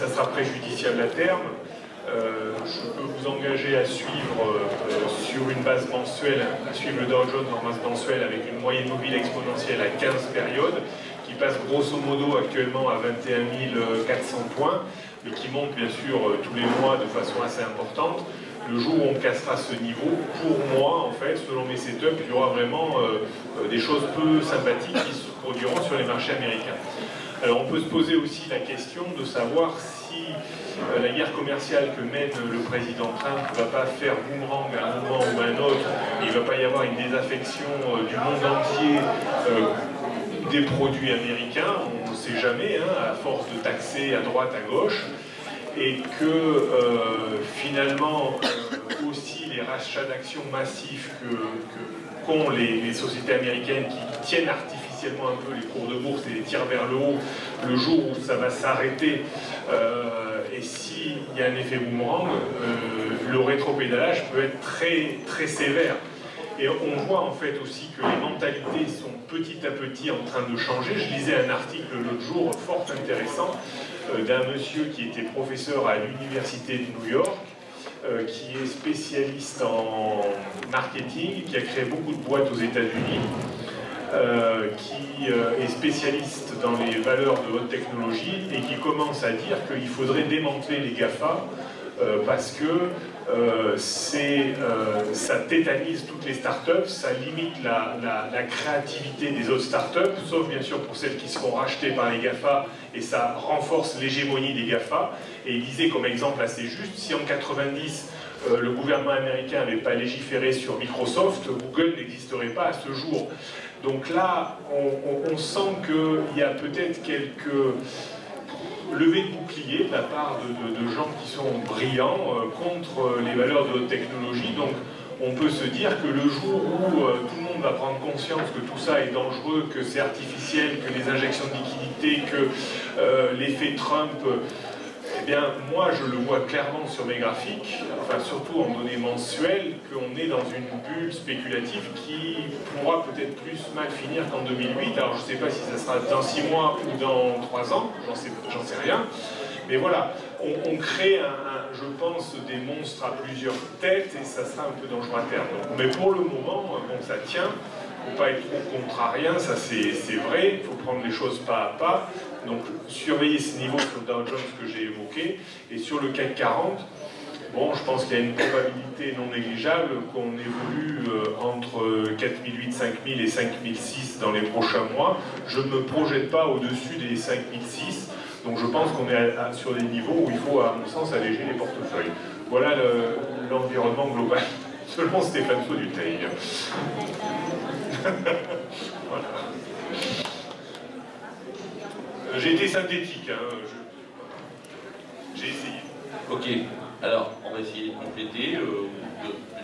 ça sera préjudiciable à terme. Je peux vous engager à suivre sur une base mensuelle, à suivre le Dow Jones en base mensuelle avec une moyenne mobile exponentielle à 15 périodes, qui passe grosso modo actuellement à 21 400 points, mais qui monte bien sûr tous les mois de façon assez importante. Le jour où on cassera ce niveau, pour moi, en fait, selon mes setups, il y aura vraiment des choses peu sympathiques qui se produiront sur les marchés américains. Alors on peut se poser aussi la question de savoir si la guerre commerciale que mène le président Trump ne va pas faire boomerang à un moment ou à un autre, il ne va pas y avoir une désaffection du monde entier des produits américains, on ne sait jamais, hein, à force de taxer à droite, à gauche, et que finalement aussi les rachats d'actions massifs qu'ont les sociétés américaines qui tiennent artificiellement un peu les cours de bourse et les tirent vers le haut le jour où ça va s'arrêter, et s'il y a un effet boomerang, le rétropédalage peut être très, très sévère. Et on voit en fait aussi que les mentalités sont petit à petit en train de changer. Je lisais un article l'autre jour fort intéressant d'un monsieur qui était professeur à l'université de New York, qui est spécialiste en marketing, qui a créé beaucoup de boîtes aux États-Unis, qui est spécialiste dans les valeurs de haute technologie et qui commence à dire qu'il faudrait démanteler les GAFA parce que ça tétanise toutes les startups, ça limite la créativité des autres startups, sauf bien sûr pour celles qui seront rachetées par les GAFA, et ça renforce l'hégémonie des GAFA. Et il disait comme exemple assez juste, si en 90 le gouvernement américain n'avait pas légiféré sur Microsoft, Google n'existerait pas à ce jour. Donc là, on sent qu'il y a peut-être quelques levée de bouclier de la part de gens qui sont brillants contre les valeurs de haute technologie. Donc on peut se dire que le jour où tout le monde va prendre conscience que tout ça est dangereux, que c'est artificiel, que les injections de liquidités, que l'effet Trump, eh bien moi je le vois clairement sur mes graphiques, enfin surtout en données mensuelles, qu'on est dans une bulle spéculative qui pourra peut-être plus mal finir qu'en 2008. Alors je ne sais pas si ça sera dans 6 mois ou dans 3 ans, j'en sais rien. Mais voilà, on crée, je pense, des monstres à plusieurs têtes et ça sera un peu dangereux à terme. Donc, mais pour le moment, bon, ça tient. Il ne faut pas être trop contrarien, ça c'est vrai, il faut prendre les choses pas à pas. Donc surveiller ce niveau sur le Dow Jones que j'ai évoqué. Et sur le CAC 40, bon, je pense qu'il y a une probabilité non négligeable qu'on évolue entre 4008, 5000 et 5006 dans les prochains mois. Je ne me projette pas au-dessus des 5006. Donc je pense qu'on est sur des niveaux où il faut, à mon sens, alléger les portefeuilles. Voilà l'environnement global, selon Stéphane Sauduteil. Voilà. J'ai été synthétique, hein, j'ai essayé. Ok, alors on va essayer de compléter, de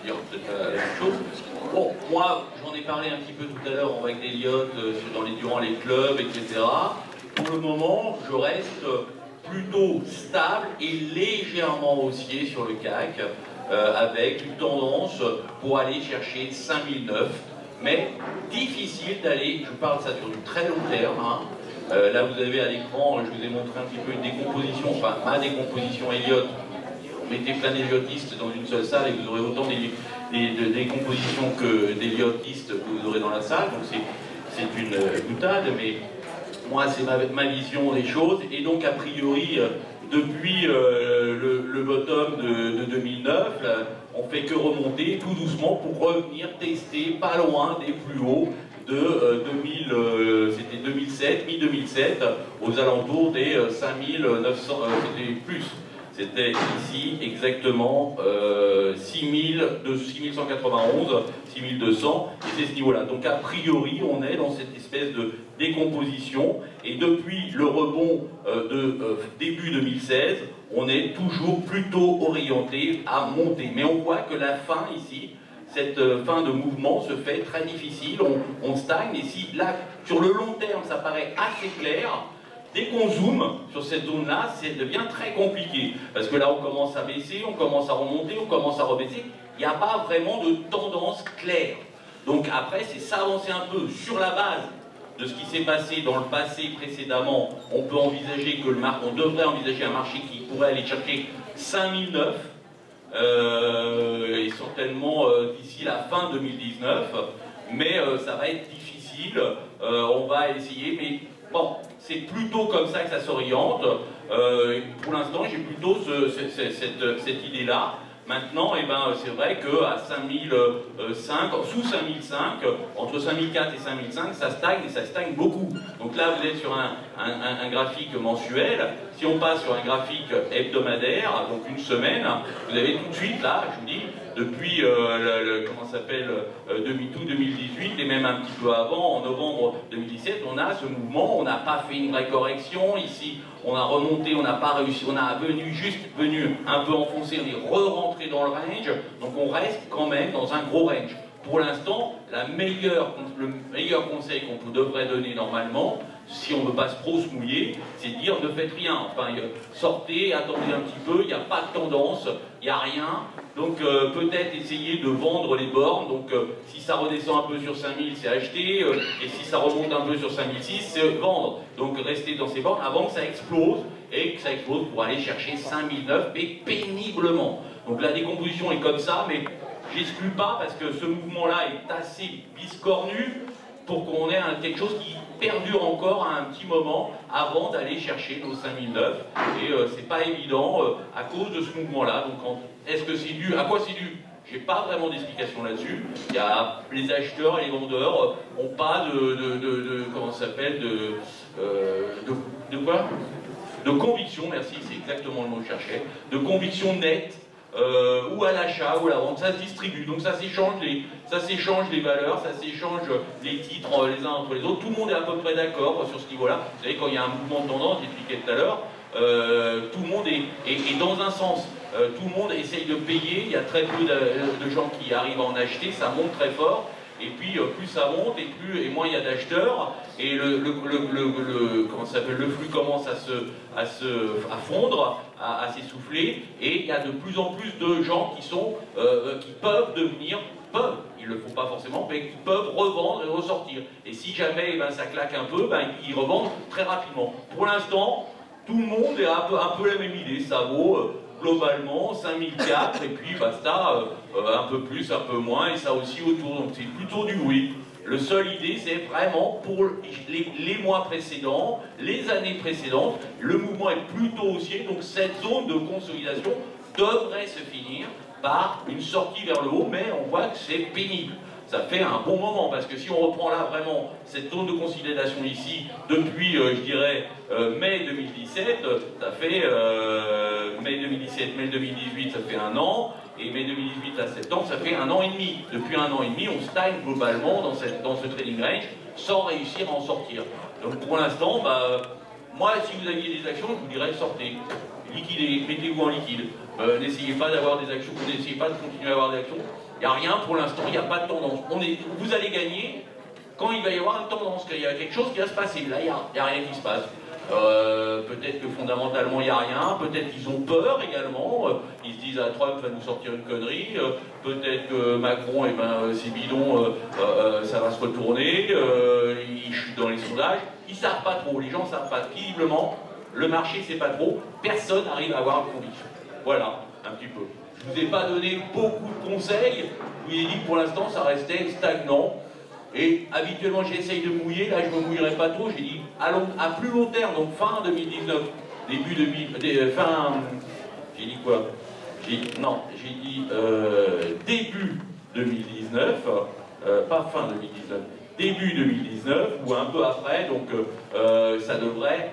dire peut-être la même chose. Bon, moi j'en ai parlé un petit peu tout à l'heure avec Elliott durant les clubs, etc. Pour le moment, je reste plutôt stable et légèrement haussier sur le CAC, avec une tendance pour aller chercher 5009, mais difficile d'aller, je parle ça sur du très long terme, hein. Là vous avez à l'écran, je vous ai montré un petit peu une décomposition, enfin ma décomposition Elliott. Mettez plein d'Elliotistes dans une seule salle et vous aurez autant de décompositions que d'Elliotistes que vous aurez dans la salle, donc c'est une boutade, mais moi c'est ma vision des choses, et donc a priori depuis le bottom de 2009, là, on fait que remonter tout doucement pour revenir tester pas loin des plus hauts de c'était 2007, mi-2007, aux alentours des 5900, c'était plus. C'était ici exactement 6191, 6200, et c'est ce niveau-là. Donc a priori, on est dans cette espèce de décomposition, et depuis le rebond de début 2016, on est toujours plutôt orienté à monter. Mais on voit que la fin ici, cette fin de mouvement se fait très difficile, on stagne, et si là, sur le long terme, ça paraît assez clair, dès qu'on zoome sur cette zone-là, ça devient très compliqué. Parce que là, on commence à baisser, on commence à remonter, on commence à rebaisser. Il n'y a pas vraiment de tendance claire. Donc après, c'est s'avancer un peu sur la base de ce qui s'est passé dans le passé précédemment, on peut envisager que on devrait envisager un marché qui pourrait aller chercher 5009, et certainement d'ici la fin 2019, mais ça va être difficile, on va essayer, mais bon, c'est plutôt comme ça que ça s'oriente. Pour l'instant, j'ai plutôt cette idée-là. Maintenant, eh ben, c'est vrai qu'à 5005, sous 5005, entre 5004 et 5005, ça stagne, et ça stagne beaucoup. Donc là, vous êtes sur un graphique mensuel. Si on passe sur un graphique hebdomadaire, donc une semaine, vous avez tout de suite, là, je vous dis, depuis, comment ça s'appelle, tout 2018, et même un petit peu avant, en novembre 2017, on a ce mouvement, on n'a pas fait une vraie correction. Ici, on a remonté, on n'a pas réussi, on a juste venu un peu enfoncer, on est re-rentré dans le range, donc on reste quand même dans un gros range. Pour l'instant, le meilleur conseil qu'on devrait donner normalement, si on ne veut pas trop se mouiller, c'est de dire ne faites rien. Enfin, sortez, attendez un petit peu, il n'y a pas de tendance, il n'y a rien. Donc peut-être essayer de vendre les bornes. Donc si ça redescend un peu sur 5000, c'est acheter. Et si ça remonte un peu sur 5006, c'est vendre. Donc restez dans ces bornes avant que ça explose. Et que ça explose pour aller chercher 5009, mais péniblement. Donc la décomposition est comme ça, mais j'exclus pas parce que ce mouvement-là est assez biscornu pour qu'on ait quelque chose qui perdure encore à un petit moment avant d'aller chercher nos 5009. Et c'est pas évident à cause de ce mouvement-là. Donc est-ce que c'est dû? À quoi c'est dû? J'ai pas vraiment d'explication là-dessus. Il y a les acheteurs et les vendeurs ont pas comment ça s'appelle de quoi? De conviction, merci, c'est exactement le mot que je cherchais, de conviction nette, ou à l'achat ou à la vente, ça se distribue, donc ça s'échange les valeurs, ça s'échange les titres les uns entre les autres, tout le monde est à peu près d'accord sur ce niveau-là. Vous savez, quand il y a un mouvement de tendance, j'expliquais tout à l'heure, tout le monde est dans un sens, tout le monde essaye de payer, il y a très peu de gens qui arrivent à en acheter, ça monte très fort. Et puis plus ça monte et moins il y a d'acheteurs et comment ça s'appelle, le flux commence à fondre, à s'essouffler, et il y a de plus en plus de gens qui peuvent devenir, ils ne le font pas forcément, mais qui peuvent revendre et ressortir. Et si jamais ça claque un peu, ils revendent très rapidement. Pour l'instant, tout le monde a un peu la même idée, ça vaut globalement 5004 et puis basta, un peu plus, un peu moins, et ça aussi autour, donc c'est plutôt du oui. Le seul idée, c'est vraiment pour les mois précédents, les années précédentes, le mouvement est plutôt haussier, donc cette zone de consolidation devrait se finir par une sortie vers le haut, mais on voit que c'est pénible. Ça fait un bon moment, parce que si on reprend là vraiment cette zone de consolidation ici, depuis, je dirais, mai 2017, ça fait mai 2017, mai 2018, ça fait un an, et mai 2018 à septembre, ça fait un an et demi. Depuis un an et demi, on stagne globalement dans ce trading range, sans réussir à en sortir. Donc pour l'instant, moi, si vous aviez des actions, je vous dirais sortez, liquidez, mettez-vous en liquide. N'essayez pas d'avoir des actions, n'essayez pas de continuer à avoir des actions. Il n'y a rien pour l'instant, il n'y a pas de tendance. Vous allez gagner quand il va y avoir une tendance, qu'il y a quelque chose qui va se passer. Là, il n'y a rien qui se passe. Peut-être que fondamentalement il n'y a rien, peut-être qu'ils ont peur également, ils se disent Trump va nous sortir une connerie, peut-être que Macron, c'est bidon, ça va se retourner, il chute dans les sondages, ils ne savent pas trop, les gens ne savent pas, visiblement, le marché ne sait pas trop, personne n'arrive à avoir une conviction. Voilà, un petit peu. Je ne vous ai pas donné beaucoup de conseils, je vous ai dit que pour l'instant ça restait stagnant. Et habituellement j'essaye de mouiller, là je ne me mouillerai pas trop, j'ai dit à plus long terme, donc fin 2019, début 2000, j'ai dit quoi? J'ai dit début 2019, pas fin 2019, début 2019 ou un peu après, donc ça devrait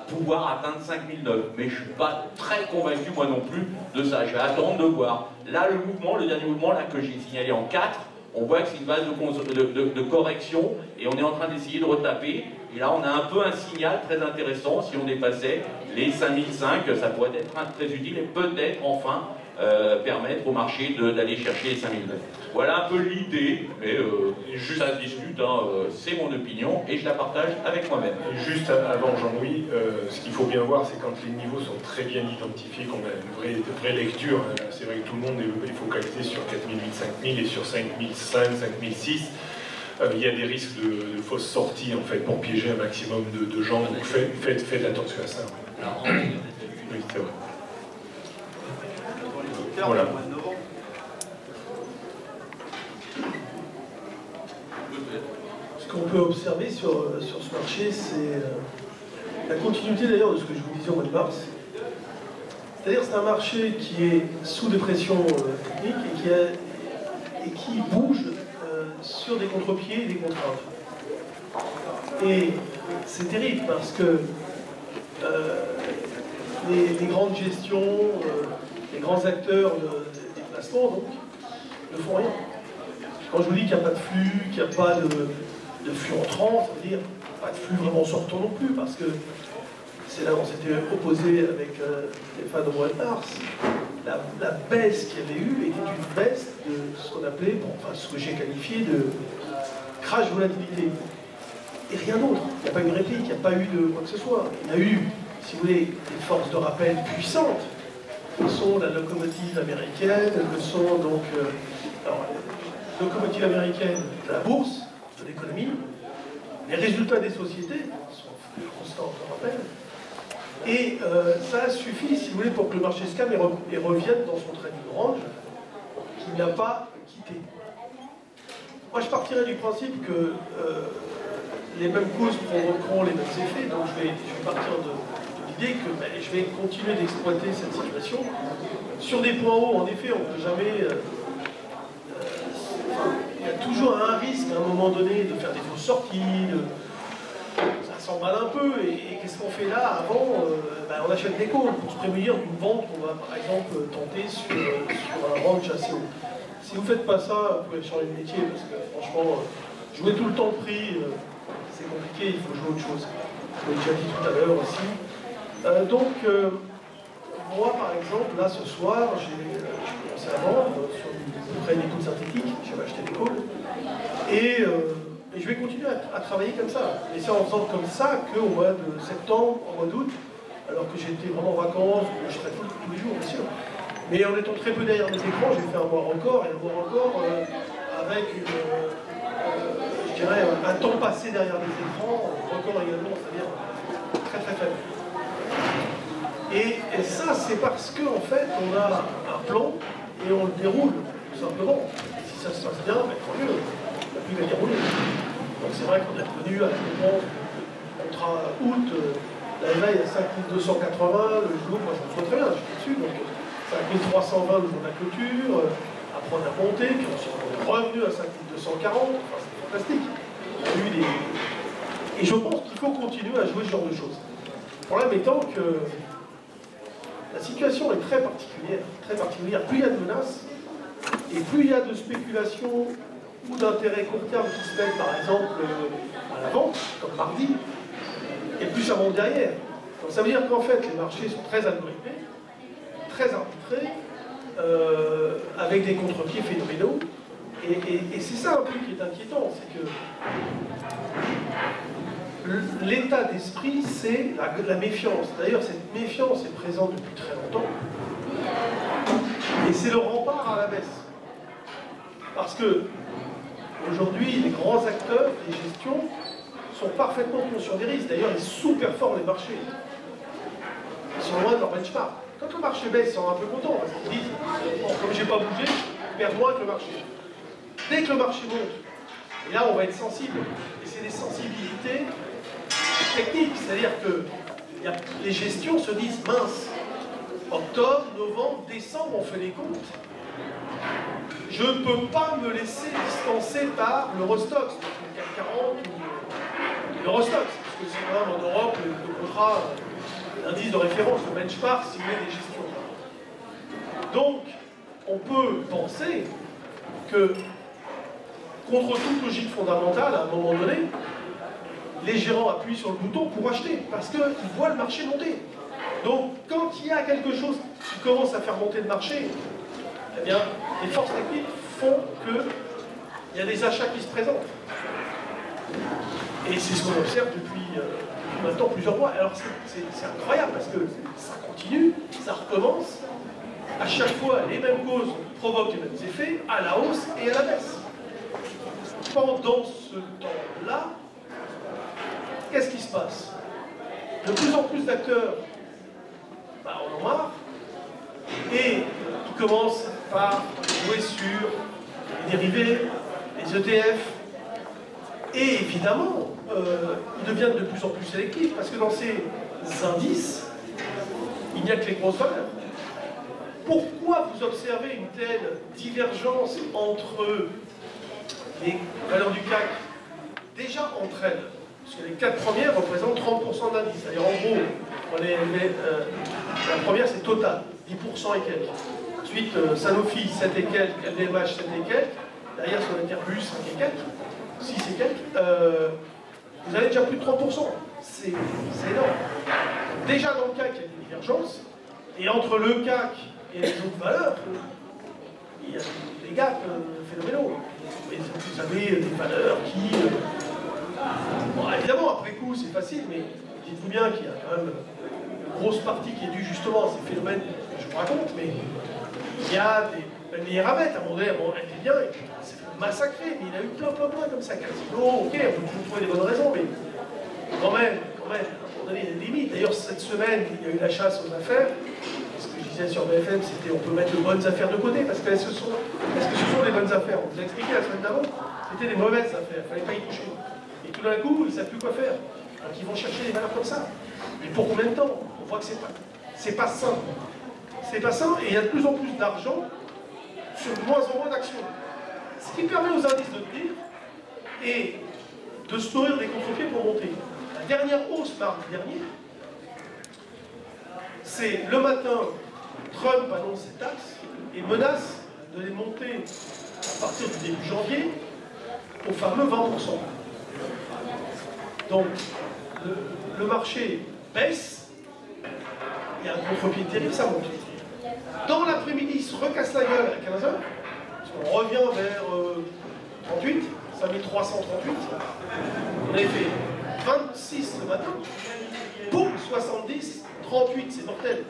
pouvoir atteindre 5009. Mais je ne suis pas très convaincu moi non plus de ça, je vais attendre de voir. Là le dernier mouvement là, que j'ai signalé en 4, on voit que c'est une base de correction et on est en train d'essayer de retaper. Et là, on a un peu un signal très intéressant. Si on dépassait les 5005, ça pourrait être très utile et peut-être enfin permettre au marché d'aller chercher les 5009. Voilà un peu l'idée, mais ça se discute, c'est mon opinion et je la partage avec moi-même. Juste avant Jean-Louis, ce qu'il faut bien voir, c'est quand les niveaux sont très bien identifiés, qu'on a une vraie lecture. C'est vrai que tout le monde est focalisé sur 4008, 5000 et sur 5005, 5006. il y a des risques de fausses sorties en fait, pour piéger un maximum de gens. Donc faites attention à ça. Oui, c'est vrai. Voilà. Ce qu'on peut observer sur ce marché, c'est la continuité d'ailleurs de ce que je vous disais au mois de mars. C'est-à-dire que c'est un marché qui est sous des pressions techniques et qui bouge sur des contre-pieds et des contraintes. Et c'est terrible parce que les grandes gestions, les grands acteurs des placements donc, ne font rien. Quand je vous dis qu'il n'y a pas de flux, qu'il n'y a pas de flux entrant, ça veut dire pas de flux vraiment sortant non plus, parce que c'est là où on s'était opposé avec Stéphane au mois de mars. La baisse qu'il y avait eu était une baisse de ce qu'on appelait, ce que j'ai qualifié de crash volatilité. Et rien d'autre. Il n'y a pas eu de réplique, il n'y a pas eu de quoi que ce soit. Il y a eu, si vous voulez, des forces de rappel puissantes, que sont la locomotive américaine, que sont donc la locomotive américaine de la bourse, de l'économie, les résultats des sociétés sont constants, je rappelle. Et ça suffit, si vous voulez, pour que le marché se calme et revienne dans son trading range qu'il n'a pas quitté. Moi, je partirais du principe que les mêmes causes provoqueront les mêmes effets, donc je vais partir de l'idée que je vais continuer d'exploiter cette situation. Sur des points hauts, en effet, on ne peut jamais... il y a toujours un risque, à un moment donné, de faire des fausses sorties, ça s'emballe un peu, et qu'est-ce qu'on fait là? Avant, on achète des calls pour se prémunir d'une vente qu'on va, par exemple, tenter sur un range assez haut. Si vous ne faites pas ça, vous pouvez changer de métier, parce que franchement, jouer tout le temps le prix, c'est compliqué, il faut jouer autre chose. Je l'ai déjà dit tout à l'heure aussi. Moi, par exemple, là, ce soir, j'ai commencé à vendre sur des calls synthétiques, j'avais acheté des calls, et je vais continuer à travailler comme ça. Et c'est en faisant comme ça qu'au mois de septembre, au mois d'août, alors que j'étais vraiment en vacances, que je serais tous les jours, bien sûr, mais en étant très peu derrière mes écrans, j'ai fait un mois record, et un mois record avec je dirais, un temps passé derrière les écrans, record également, c'est-à-dire très très faible. Et ça, c'est parce qu'en fait, on a un plan et on le déroule, tout simplement. Si ça se passe bien, tant mieux, on n'a plus qu'à dérouler. Donc c'est vrai qu'on est revenu à la dépense du contrat août, la veille à 5280, le jour, moi je me souviens très bien, j'étais dessus, donc 5320 le jour de la clôture, après on a monté, puis ensuite on est revenu à 5240, enfin c'était fantastique. On a eu des... Et je pense qu'il faut continuer à jouer ce genre de choses. Le problème étant que la situation est très particulière. Plus il y a de menaces, et plus il y a de spéculation ou d'intérêts court terme qui se mettent par exemple à la vente, comme mardi, et plus ça monte derrière. Donc ça veut dire qu'en fait les marchés sont très algorithmés, très arbitrés, avec des contre-pieds phénoménaux, et c'est ça un peu qui est inquiétant, c'est que l'état d'esprit, c'est la méfiance. D'ailleurs, cette méfiance est présente depuis très longtemps. Et c'est le rempart à la baisse. Parce que, aujourd'hui, les grands acteurs, les gestions, sont parfaitement conscients des risques. D'ailleurs, ils sous-performent les marchés. Ils sont loin de leur benchmark. Quand le marché baisse, ils sont un peu contents, parce qu'ils disent, bon, comme j'ai pas bougé, je perds moins que le marché. Dès que le marché monte, et là, on va être sensible. Et c'est des sensibilités technique, c'est-à-dire que les gestions se disent mince, octobre, novembre, décembre, on fait les comptes. Je ne peux pas me laisser distancer par l'Eurostoxx, le CAC 40 ou l'Eurostoxx, parce que c'est quand même en Europe le contrat, l'indice de référence, le benchmark, si vous voulez, des gestions. Donc, on peut penser que, contre toute logique fondamentale, à un moment donné, les gérants appuient sur le bouton pour acheter, parce qu'ils voient le marché monter. Donc, quand il y a quelque chose qui commence à faire monter le marché, eh bien, les forces techniques font qu'il y a des achats qui se présentent. Et c'est ce qu'on observe depuis maintenant plusieurs mois. Alors, c'est incroyable, parce que ça continue, ça recommence. À chaque fois, les mêmes causes provoquent les mêmes effets, à la hausse et à la baisse. pendant ce temps-là, qu'est-ce qui se passe? De plus en plus d'acteurs en ont marre et ils commencent par jouer sur les dérivés, les ETF, et évidemment, ils deviennent de plus en plus sélectifs parce que dans ces indices, il n'y a que les grosses valeurs. Pourquoi vous observez une telle divergence entre les valeurs du CAC, déjà entre elles? Parce que les 4 premières représentent 30% d'indice. D'ailleurs, en gros, la première c'est Total, 10% et quelques. Ensuite, Sanofi, 7 et quelques, LVMH, 7 et quelques. Derrière, sur Airbus, 5 et quelques, 6 et quelques. Vous avez déjà plus de 30%. C'est énorme. Déjà dans le CAC, il y a des divergences. Et entre le CAC et les autres valeurs, il y a des gaps phénoménaux. Et vous avez des valeurs qui... Bon, évidemment, après coup, c'est facile, mais dites-vous bien qu'il y a quand même une grosse partie qui est due justement à ces phénomènes que je vous raconte, mais il y a des... Même les Ravet, à un moment donné, elle était bien, et s'est fait massacrer, mais il a eu plein comme ça. Casino, ok, on peut toujours trouver des bonnes raisons, mais quand même, à un moment donné, il y a des limites. D'ailleurs, cette semaine, il y a eu la chasse aux affaires. Ce que je disais sur BFM, c'était on peut mettre de bonnes affaires de côté, parce que est-ce que ce sont des bonnes affaires? On vous a expliqué la semaine d'avant, c'était des mauvaises affaires, il ne fallait pas y toucher. Et tout d'un coup, ils ne savent plus quoi faire. Donc ils vont chercher des valeurs comme ça. Et pour combien de temps? On voit que c'est pas sain. C'est pas sain, et il y a de plus en plus d'argent sur de moins en moins d'actions. Ce qui permet aux indices de tenir et de se nourrir des contre-pieds pour monter. La dernière hausse mardi dernier, c'est le matin, Trump annonce ses taxes et menace de les monter à partir du début janvier au fameux 20%. Donc, le marché baisse, il y a un contre-pied terrible, ça monte. Dans l'après-midi, il se recasse la gueule à 15h, on revient vers 38, 5338. On avait fait 26 le matin, boum, 70, 38, c'est mortel.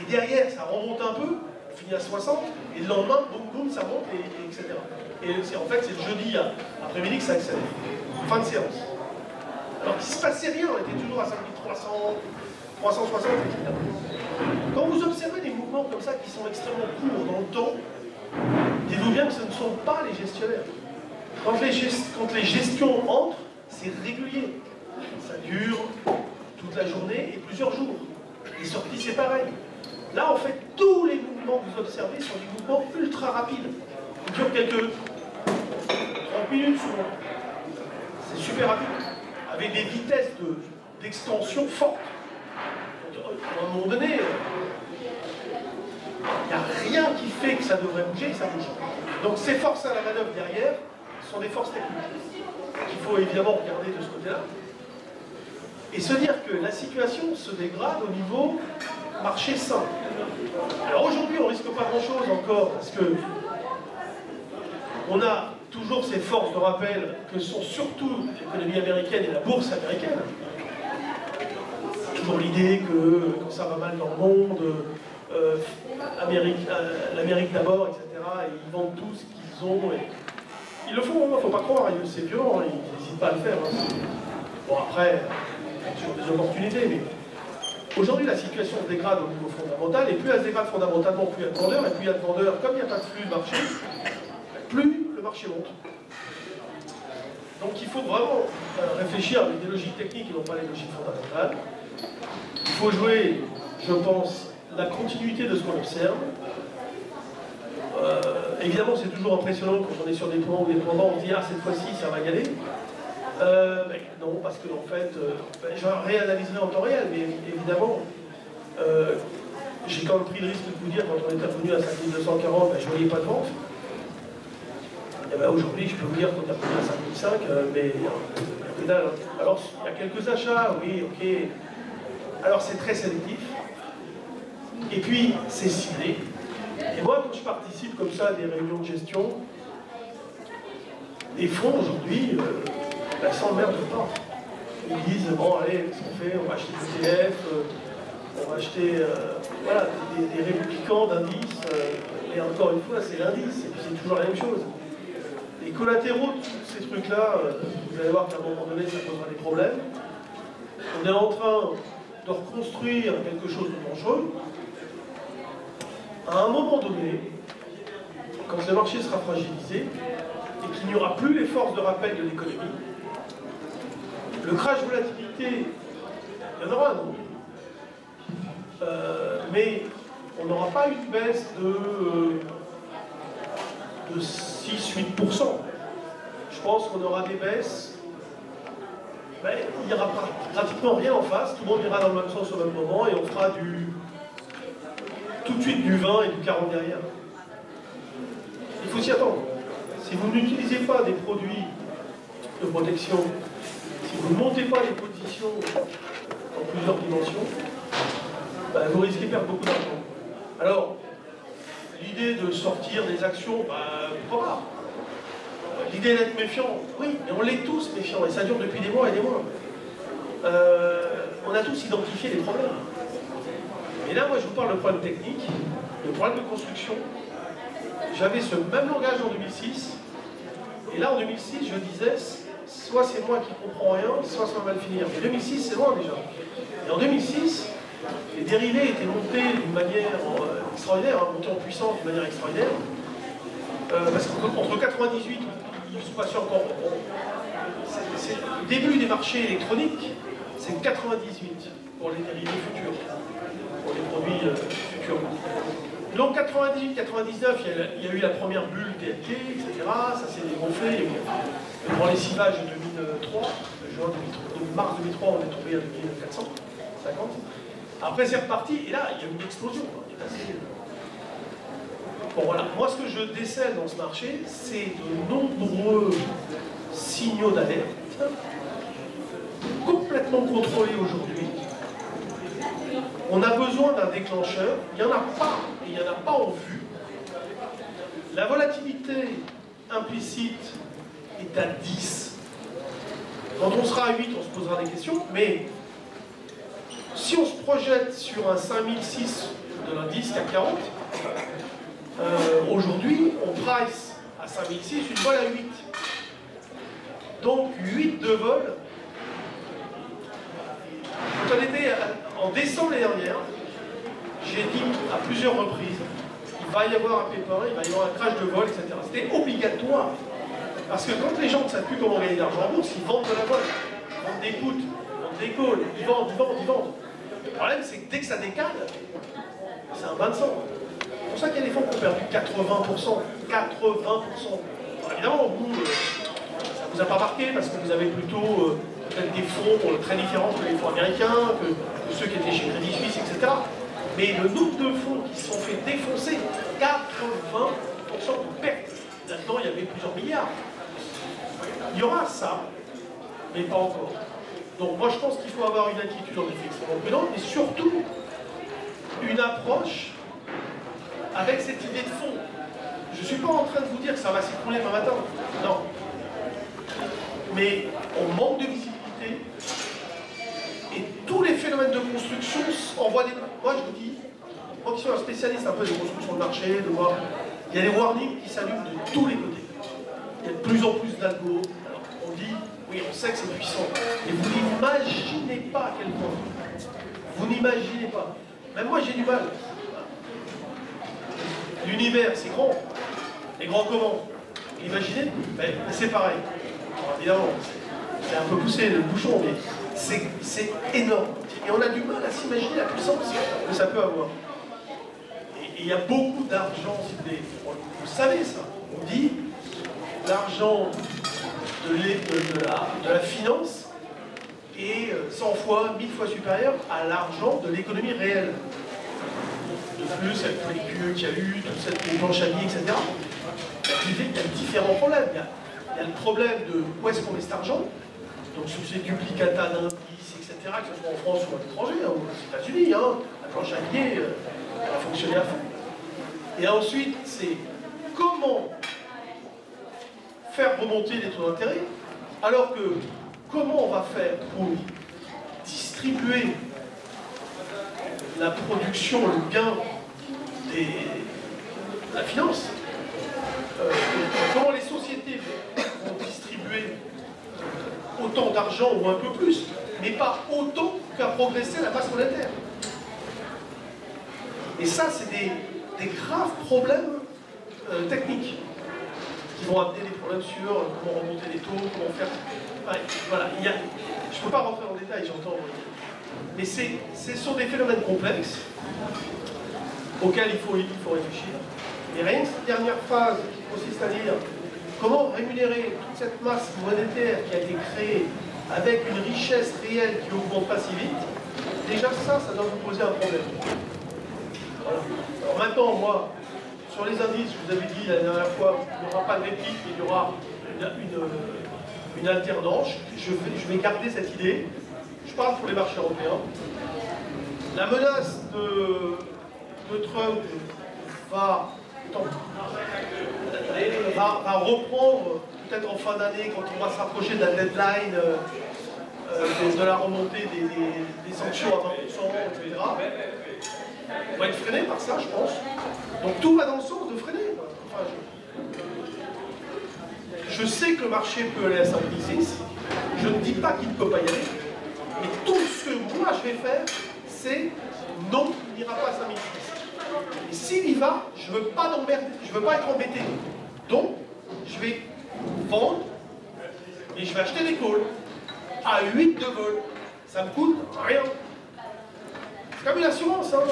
Et derrière, ça remonte un peu, on finit à 60, et le lendemain, boum, boum, ça monte, et etc. Et en fait, c'est le jeudi après-midi que ça accélère. Fin de séance. Alors qu'il ne se passait rien, on était toujours à 5300, 360, etc. Quand vous observez des mouvements comme ça qui sont extrêmement courts dans le temps, dites-vous bien que ce ne sont pas les gestionnaires. Quand les gestions entrent, c'est régulier. Ça dure toute la journée et plusieurs jours. Les sorties, c'est pareil. Là, en fait, tous les mouvements que vous observez sont des mouvements ultra rapides. Ils durent quelques 30 minutes souvent. C'est super rapide. Avec des vitesses d'extension fortes. Donc, à un moment donné, il n'y a rien qui fait que ça devrait bouger et ça bouge. Donc ces forces à la manœuvre derrière sont des forces techniques. Il faut évidemment regarder de ce côté-là. Et se dire que la situation se dégrade au niveau marché sain. Alors aujourd'hui, on ne risque pas grand-chose encore, parce que on a toujours ces forces de rappel que sont surtout l'économie américaine et la bourse américaine. Toujours l'idée que quand ça va mal dans le monde, l'Amérique d'abord, etc. Et ils vendent tout ce qu'ils ont. Et... Ils le font, il ne faut pas croire, c'est violent, ils n'hésitent pas à le faire. Bon après, il y a toujours des opportunités, mais aujourd'hui la situation se dégrade au niveau fondamental, et plus elle se dégrade fondamentalement, plus il y a de vendeurs, et plus il y a de vendeurs, comme il n'y a pas de flux de marché, plus le marché monte. Donc il faut vraiment réfléchir avec des logiques techniques et non pas les logiques fondamentales. Il faut jouer, je pense, la continuité de ce qu'on observe. Évidemment, c'est toujours impressionnant quand on est sur des points ou des points bas, on se dit « Ah, cette fois-ci, ça va y aller ». Non, parce que en fait, je réanalyserai en temps réel, mais évidemment, j'ai quand même pris le risque de vous dire, quand on est revenu à 5240, je ne voyais pas de vente. Et aujourd'hui, je peux vous dire qu'on est revenu à 5005, mais il y a que dalle. Alors, il y a quelques achats, oui, ok. Alors, c'est très sélectif. Et puis, c'est ciblé. Et moi, quand je participe comme ça à des réunions de gestion, les fonds aujourd'hui, ils s'emmerdent pas. Ils disent, bon allez, qu'est-ce qu'on fait? On va acheter des ETF, on va acheter voilà, des réplicants d'indices, et encore une fois, c'est l'indice, et puis c'est toujours la même chose. Les Les collatéraux de tous ces trucs-là, vous allez voir qu'à un moment donné, ça posera des problèmes. On est en train de reconstruire quelque chose de dangereux. À un moment donné, quand le marché sera fragilisé et qu'il n'y aura plus les forces de rappel de l'économie, le crash volatilité, il y en aura un autre. Mais on n'aura pas une baisse de 6-8%. Je pense qu'on aura des baisses, mais il n'y aura pratiquement rien en face, tout le monde ira dans le même sens au même moment et on fera tout de suite du 20 et du 40 derrière. Il faut s'y attendre. Si vous n'utilisez pas des produits de protection, si vous ne montez pas les positions en plusieurs dimensions, ben, vous risquez de perdre beaucoup d'argent. Alors, l'idée de sortir des actions, pourquoi pas? L'idée d'être méfiant, oui, mais on l'est tous méfiants, et ça dure depuis des mois et des mois. On a tous identifié les problèmes. Et là, moi, je vous parle de problème technique, de problème de construction. J'avais ce même langage en 2006, et là, en 2006, je disais, soit c'est moi qui comprends rien, soit ça va mal finir. Mais 2006, c'est loin déjà. Et en 2006, les dérivés étaient montés d'une manière extraordinaire, montés en puissance d'une manière extraordinaire. Parce qu'entre 98, il se passait encore. C'est le début des marchés électroniques, c'est 98 pour les dérivés futurs, pour les produits futurs. Donc 98-99, il y a eu la première bulle TLT, etc. Ça s'est dégonflé. Le grand lessivage de 2003, de mars 2003, on est tombé à 2450. Après c'est reparti, et là, il y a eu une explosion. Bon voilà, moi ce que je décèle dans ce marché, c'est de nombreux signaux d'alerte, complètement contrôlés aujourd'hui. On a besoin d'un déclencheur, il n'y en a pas, et il n'y en a pas en vue. La volatilité implicite est à 10. Quand on sera à 8, on se posera des questions, mais si on se projette sur un 5006 de l'indice CAC 40, aujourd'hui, on price à 5006 une vol à 8. Donc 8 de vol. Quand on était en décembre l'année dernière, j'ai dit à plusieurs reprises, il va y avoir un pépin, il va y avoir un crash de vol, etc. C'était obligatoire. Parce que quand les gens ne savent plus comment gagner de l'argent en bourse, ils vendent de la vol, ils vendent des puts, ils vendent des calls, ils vendent. Le problème, c'est que dès que ça décale, c'est un bain de sang. C'est pour ça qu'il y a des fonds qui ont perdu 80%. 80%. Alors évidemment, vous, ça ne vous a pas marqué parce que vous avez plutôt peut-être des fonds très différents que les fonds américains, que ceux qui étaient chez Crédit Suisse, etc. Mais le nombre de fonds qui se sont fait défoncer, 80% de pertes. Là-dedans, il y avait plusieurs milliards. Il y aura ça, mais pas encore. Donc moi, je pense qu'il faut avoir une attitude en effet extrêmement prudente, mais surtout une approche avec cette idée de fond. Je ne suis pas en train de vous dire que ça va s'écrouler demain matin. Non. Mais on manque de visibilité et tous les phénomènes de construction envoient des... Moi, je vous dis, moi qui suis un spécialiste un peu des constructions de marché, de voir, il y a des warnings qui s'allument de tous les côtés. Il y a de plus en plus d'algo. Alors, on dit, oui, on sait que c'est puissant, mais vous n'imaginez pas à quel point. Vous n'imaginez pas. Même moi, j'ai du mal. L'univers, c'est grand. Et grand comment? Imaginez? Ben, c'est pareil. Alors, évidemment, c'est un peu poussé le bouchon, mais c'est énorme. Et on a du mal à s'imaginer la puissance que ça peut avoir. Et il y a beaucoup d'argent, si vous voulez. Vous savez ça. On dit l'argent de la finance est 100 fois, 1000 fois supérieur à l'argent de l'économie réelle. De plus, avec tous les QE qu'il y a eu, toute cette planche à billets, etc. Il y a différents problèmes. Il y a le problème de où est-ce qu'on met cet argent, donc sous ces duplicata d'indices, etc., que ce soit en France ou à l'étranger, ou aux États-Unis, la planche à billets, elle a fonctionné à fond. Et ensuite, c'est comment faire remonter les taux d'intérêt, alors que comment on va faire pour distribuer la production, le gain de la finance, comment les sociétés sociétés vont distribuer autant d'argent ou un peu plus, mais pas autant qu'a progressé la masse monétaire. Et ça, c'est des graves problèmes techniques qui vont amener des problèmes sur comment remonter les taux, comment faire... Ouais, voilà, je ne peux pas rentrer en détail, j'entends. Mais ce sont des phénomènes complexes auxquels il faut réfléchir. Et rien que cette dernière phase qui consiste à dire comment rémunérer toute cette masse monétaire qui a été créée avec une richesse réelle qui augmente pas si vite, déjà ça doit vous poser un problème. Voilà. Alors maintenant, moi, sur les indices, je vous avais dit la dernière fois, il n'y aura pas de réplique, mais il y aura une alternance. Je vais garder cette idée. Je parle pour les marchés européens. La menace de Trump va reprendre peut-être en fin d'année, quand on va s'approcher de la deadline de la remontée des sanctions à 20%, etc. On va être freiné par ça, je pense. Donc tout va dans le sens de freiner. Enfin, je sais que le marché peut aller à 5,6. Je ne dis pas qu'il ne peut pas y aller. Mais tout ce que moi je vais faire, c'est non, il n'ira pas à 5,6. Et s'il y va, je ne veux pas l'emmerder, je ne veux pas être embêté. Donc, je vais vendre et je vais acheter des calls à 8 de vol. Ça me coûte rien. C'est comme une assurance, hein.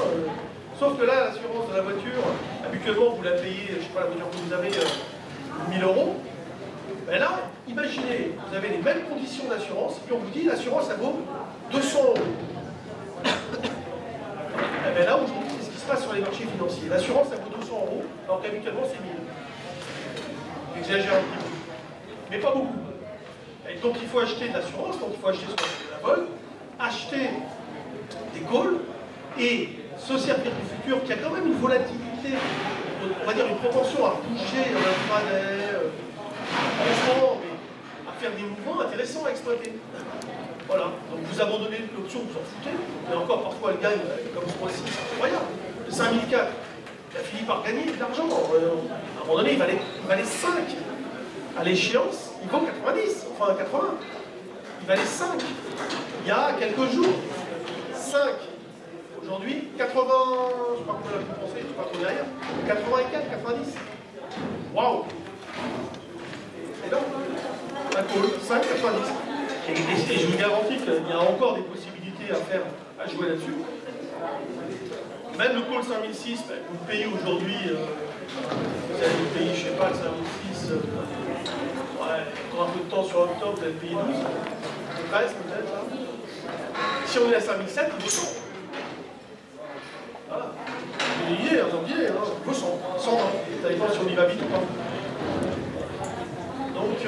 Sauf que là, l'assurance de la voiture, habituellement, vous la payez, je ne sais pas, la voiture que vous avez, 1000 €. Ben là, imaginez, vous avez les mêmes conditions d'assurance, et on vous dit l'assurance, ça vaut 200 €. Et bien là, aujourd'hui, c'est ce qui se passe sur les marchés financiers. L'assurance, ça vaut 200 €, alors qu'habituellement, c'est 1000. J'exagère un petit peu. Mais pas beaucoup. Et donc, il faut acheter de l'assurance, donc il faut acheter ce qu'on appelle la vol, acheter des calls, et se servir du futur, qui a quand même une volatilité, on va dire une propension à bouger dans l'intraday, constant, mais à faire des mouvements intéressants à exploiter. Voilà, donc vous abandonnez l'option, vous en foutez, mais encore parfois elle gagne, comme ce mois-ci, c'est incroyable. Le 5004, il a fini par gagner de l'argent. À un moment donné, il valait 5. À l'échéance, il vaut 90, enfin 80. Il valait 5 il y a quelques jours. 5. Aujourd'hui, 80, je sais pas comment on a pu penser, je ne sais pas trop derrière, 84, 90. Waouh! Et donc, un call, 5, 90. Et je vous garantis qu'il y a encore des possibilités à jouer là-dessus. Même le call 5006, ben, vous le payez aujourd'hui, vous allez le payer, je ne sais pas, le 5006, ouais, encore un peu de temps sur octobre, vous allez le payer 12, 13 peut-être. Hein. Si on est à 5007, il vaut 100. Voilà. Il y est, un janvier, hein, il vaut 100, 120. Ça dépend si on y va vite ou pas. Donc,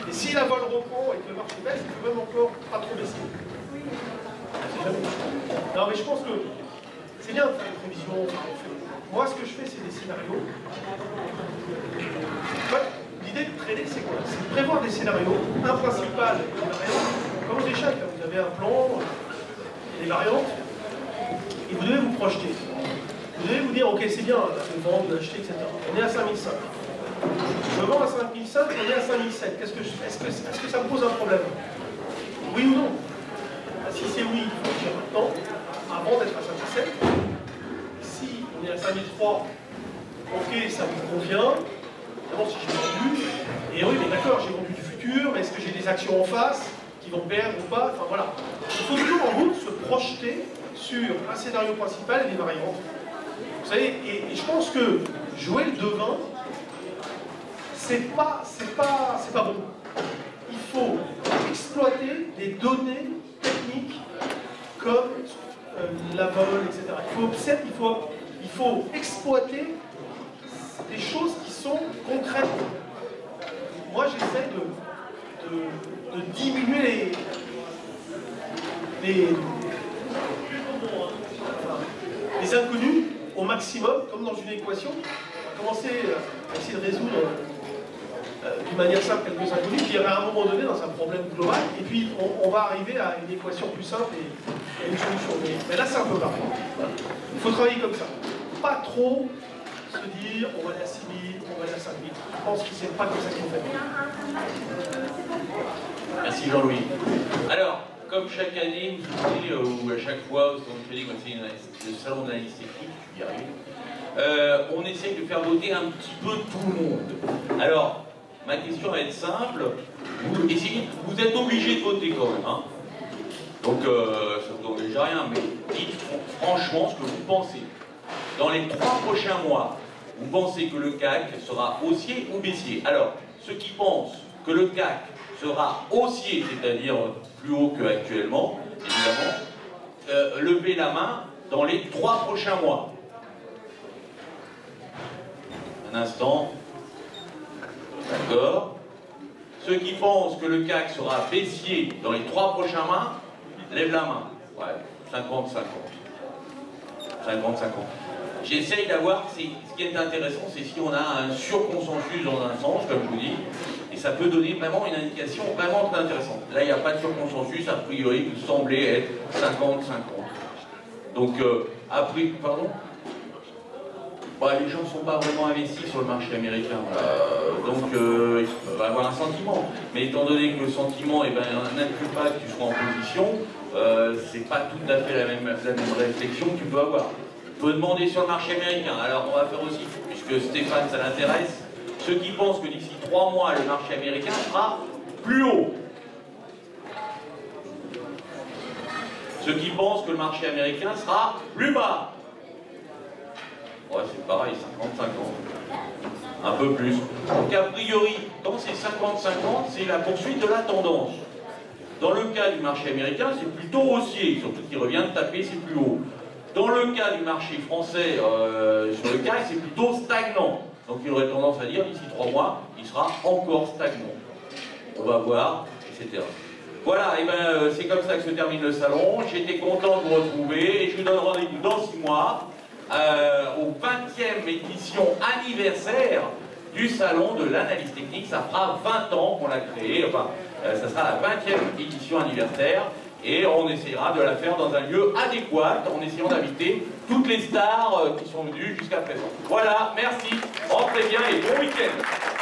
et si la vol reprend et que le marché baisse, il peut même encore pas trop baisser. Non, mais je pense que c'est bien de faire des prévisions. Moi, ce que je fais, c'est des scénarios. L'idée de trader, c'est quoi? C'est de prévoir des scénarios. Un principal, une variante. Comme aux échecs, vous avez un plan, des variantes, et vous devez vous projeter. Vous devez vous dire, ok, c'est bien, de vendre, d'acheter, etc. On est à 5005. Je vends à 5005, on est à 5007. Qu'est-ce que je fais? Est-ce que ça me pose un problème? Oui ou non? Si c'est oui, il faut dire maintenant, avant d'être à 5007. Si on est à 5003, ok, ça vous convient. D'abord, si j'ai vendu, et oui, mais d'accord, j'ai vendu du futur, mais est-ce que j'ai des actions en face qui vont perdre ou pas? Enfin voilà. Il faut toujours en gros se projeter sur un scénario principal et des variantes. Vous savez, et je pense que jouer le devin, c'est pas bon. Il faut exploiter les données techniques comme la vol, etc. Il faut exploiter des choses qui sont concrètes. Moi, j'essaie de diminuer les inconnus au maximum, comme dans une équation. On va commencer à essayer de résoudre d'une manière simple quelques inconnus, qui iraient à un moment donné dans un problème global, et puis on va arriver à une équation plus simple et à une solution. Mais là, c'est un peu grave. Voilà. Il faut travailler comme ça. Pas trop se dire on va aller à 6 000, on va aller à 5 000. Je pense que c'est pas comme ça qu'il faut faire. Merci Jean-Louis. Alors, comme chaque année, vous savez, ou à chaque fois, au salon de trading, le salon de l'analyse technique, tu y arrives, on essaye de faire voter un petit peu tout le monde. Alors, ma question va être simple. Vous êtes obligés de voter quand même. Hein. Donc, ça ne vous engage à rien, mais dites franchement ce que vous pensez. Dans les 3 prochains mois, vous pensez que le CAC sera haussier ou baissier? Alors, ceux qui pensent que le CAC sera haussier, c'est-à-dire plus haut qu'actuellement, évidemment, levez la main dans les 3 prochains mois. Un instant. D'accord. Ceux qui pensent que le CAC sera baissier dans les 3 prochains mois, lève la main. Ouais, 50-50. 50-50. J'essaye d'avoir, ce qui est intéressant, c'est si on a un surconsensus dans un sens, comme je vous dis, et ça peut donner vraiment une indication vraiment très intéressante. Là, il n'y a pas de surconsensus, a priori, vous semblez être 50-50. Donc, pardon? Bah, les gens ne sont pas vraiment investis sur le marché américain, donc ils peuvent avoir un sentiment. Mais étant donné que le sentiment n'inclut pas que tu sois en position, c'est pas tout à fait la même réflexion que tu peux avoir. Tu peux demander sur le marché américain. Alors on va faire aussi, puisque Stéphane ça l'intéresse, ceux qui pensent que d'ici 3 mois le marché américain sera plus haut. Ceux qui pensent que le marché américain sera plus bas. Ouais, c'est pareil, 50-50. Un peu plus. Donc a priori, dans ces 50-50, c'est la poursuite de la tendance. Dans le cas du marché américain, c'est plutôt haussier, surtout qu'il revient de taper, c'est plus haut. Dans le cas du marché français, sur le CAC, c'est plutôt stagnant. Donc il aurait tendance à dire, d'ici 3 mois, il sera encore stagnant. On va voir, etc. Voilà, et c'est comme ça que se termine le salon. J'étais content de vous retrouver et je vous donne rendez-vous dans 6 mois. Au 20e édition anniversaire du salon de l'analyse technique. Ça fera 20 ans qu'on l'a créé, enfin, ça sera la 20e édition anniversaire et on essaiera de la faire dans un lieu adéquat en essayant d'inviter toutes les stars qui sont venues jusqu'à présent. Voilà, merci, rentrez bien et bon week-end.